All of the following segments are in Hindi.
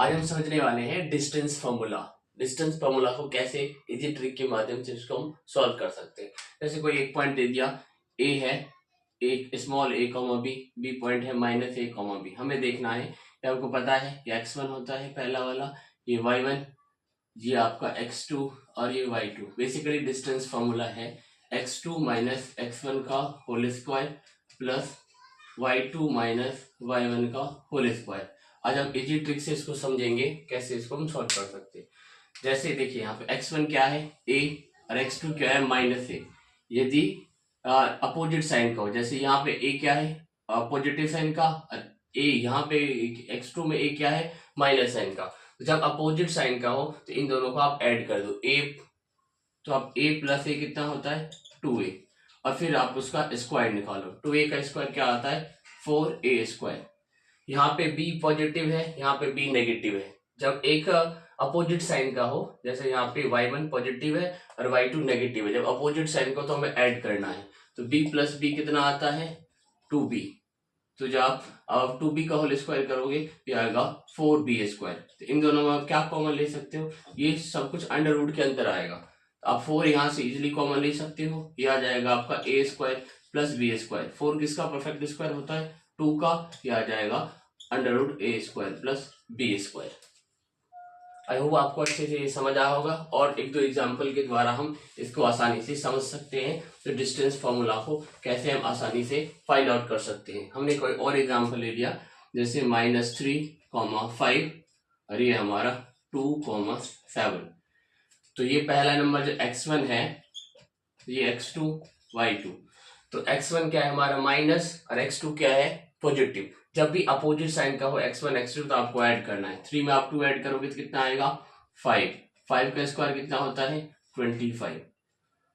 आज हम समझने वाले हैं डिस्टेंस फार्मूला। डिस्टेंस फार्मूला को कैसे इजी ट्रिक के माध्यम से इसको हम सॉल्व कर सकते हैं। जैसे कोई एक पॉइंट दे दिया, ए है, एक स्मॉल ए कॉमा बी, बी पॉइंट है माइनस ए कॉमा बी। हमें देखना है कि आपको पता है कि x1 होता है पहला वाला, ये y1, ये आपका x2 और ये y2। बेसिकली डिस्टेंस फार्मूला है x2 माइनस x1 का whole square plus y2 minus y1 का होल स्क्वायर। आज हम इजी ट्रिक से इसको समझेंगे कैसे इसको हम सॉल्व कर सकते हैं। जैसे देखिए यहाँ पे x1 क्या है a और x2 क्या है माइनस ए। यदि अपोजिट साइन का हो, जैसे यहाँ पे a क्या है पॉजिटिव साइन का, a यहाँ पे x2 में a क्या है माइनस साइन का। तो जब अपोजिट साइन का हो तो इन दोनों को आप ऐड कर दो a, तो आप a प्लस a कितना होता है 2a, और फिर आप उसका स्क्वायर निकालो। 2a का स्क्वायर क्या आता है 4a स्क्वायर। यहाँ पे b पॉजिटिव है, यहाँ पे b नेगेटिव है। जब एक अपोजिट साइन का हो, जैसे यहाँ पे y1 पॉजिटिव है और y2 नेगेटिव है, जब अपोजिट साइन को तो हमें ऐड करना है, तो b प्लस b कितना आता है 2b। तो जब आप 2b का होल स्क्वायर करोगे ये आएगा 4b स्क्वायर। तो इन दोनों में आप क्या कॉमन ले सकते हो, ये सब कुछ अंडर रूट के अंदर आएगा। तो आप 4 यहाँ से इजिली कॉमन ले सकते हो, ये आ जाएगा आपका a square plus b square. 4 किसका परफेक्ट स्क्वायर होता है 2 का, ये आ जाएगा under root A square plus B square. I hope आपको अच्छे से समझ आया होगा, और एक दो एग्जांपल के द्वारा हम इसको आसानी से समझ सकते हैं। तो डिस्टेंस फार्मूला को कैसे हम आसानी से फाइंड आउट कर सकते हैं। हमने कोई और एग्जांपल ले लिया, जैसे -3,5 और ये हमारा 2,7। तो ये पहला नंबर जो x1 है, ये x2 y2। तो x1 क्या है हमारा माइनस और x2 क्या है पॉजिटिव। जब भी अपोजिट साइन का हो x1 x2 तो आपको ऐड करना है। 3 में आप 2 ऐड करोगे तो कितना आएगा 5। 5 का स्क्वायर कितना होता है 25।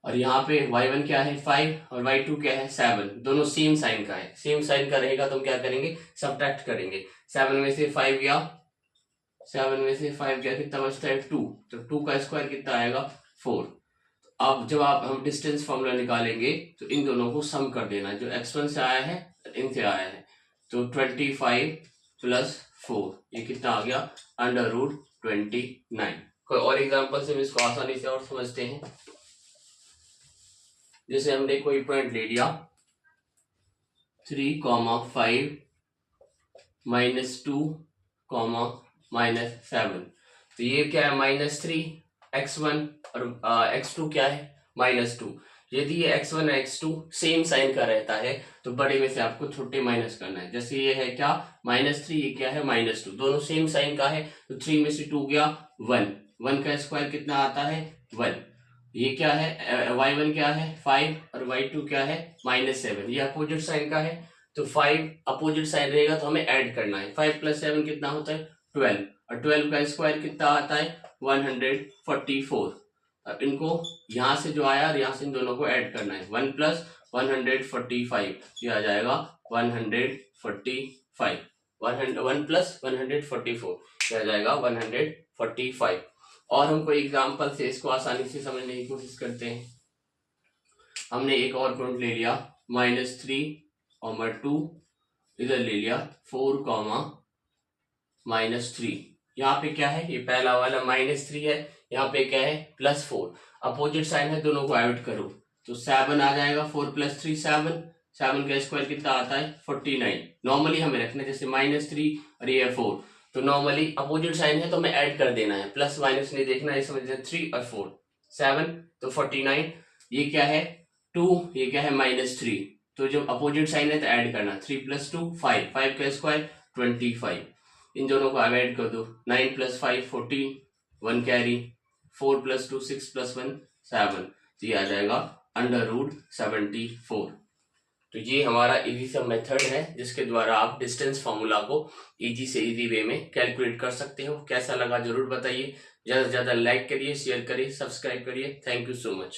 और यहाँ पे y1 क्या है 5 और y2 क्या है 7। दोनों सेम साइन का है, सेम साइन का रहेगा तो हम क्या करेंगे सब्ट्रैक्ट करेंगे। 7 में से 5 गया, 7 में से 5 गया, कितना बचता है 2। तो 2 का स्क्वायर कितना आएगा 4। अब जब हम डिस्टेंस फॉर्मूला निकालेंगे तो इन दोनों को सम कर देना, जो x1 से आया है इनसे आया है। तो 25 प्लस 4 ये कितना आ गया अंडर रूट 29। कोई और एग्जांपल से हम इसको आसानी से और समझते हैं। जैसे हमने कोई पॉइंट ले लिया 3,5 -2, -7। तो ये क्या है -3 x1 और x2 क्या है -2। यदि ये x1 x2 सेम साइन का रहता है तो बड़े में से आपको छोटे माइनस करना है। जैसे ये है क्या -3, ये क्या है -2, दोनों सेम साइन का है। तो 3 में से 2 गया 1, 1 का स्क्वायर कितना आता है 1। ये क्या है y1 क्या है 5 और y2 क्या है -7। ये अपोजिट साइन का है, तो 5 अपोजिट साइन रहेगा तो हमें ऐड करना है। 5 + 7 कितना होता है 12, और 12 का स्क्वायर कितना आता है 144। अब इनको यहाँ से जो आया और यहाँ से इन दोनों को ऐड करना है। 1 + 145 ये आ जाएगा 145। 1 + 144 ये आ जाएगा 145। और हम कोई एग्जांपल से इसको आसानी से समझने की कोशिश करते हैं। हमने एक और पॉइंट ले लिया -3,2, इधर ले लिया 4, -3। यहाँ पे क्या है ये पहला वाला -3 है, यहाँ पे क्या है +4। अपोजिट साइन है, दोनों को ऐड करो तो 7 आ जाएगा। 4 + 3 7, 7 का स्क्वायर कितना आता है 49। नॉर्मली हमें रखना है, जैसे -3 और ये 4, तो नॉर्मली अपोजिट साइन है तो हमें ऐड कर देना है, प्लस माइनस नहीं देखना है। समझ 3 और 4 7 तो 49। ये क्या है 2, ये क्या है -3, तो जब अपोजिट साइन है तो ऐड करना। 3 + 2 5, 5 का स्क्वायर 25। इन दोनों को ऐड कर दो। 9 + 5 14, 1 कैरी, 4 + 2 6 + 1 7। तो ये आ जाएगा अंडर रूट 74। तो ये हमारा इजी सा मेथड है जिसके द्वारा आप डिस्टेंस फार्मूला को इजी से इजी वे में कैलकुलेट कर सकते हो। कैसा लगा जरूर बताइए, ज्यादा से ज्यादा लाइक करिए, शेयर करिए, सब्सक्राइब करिए। Thank you so much.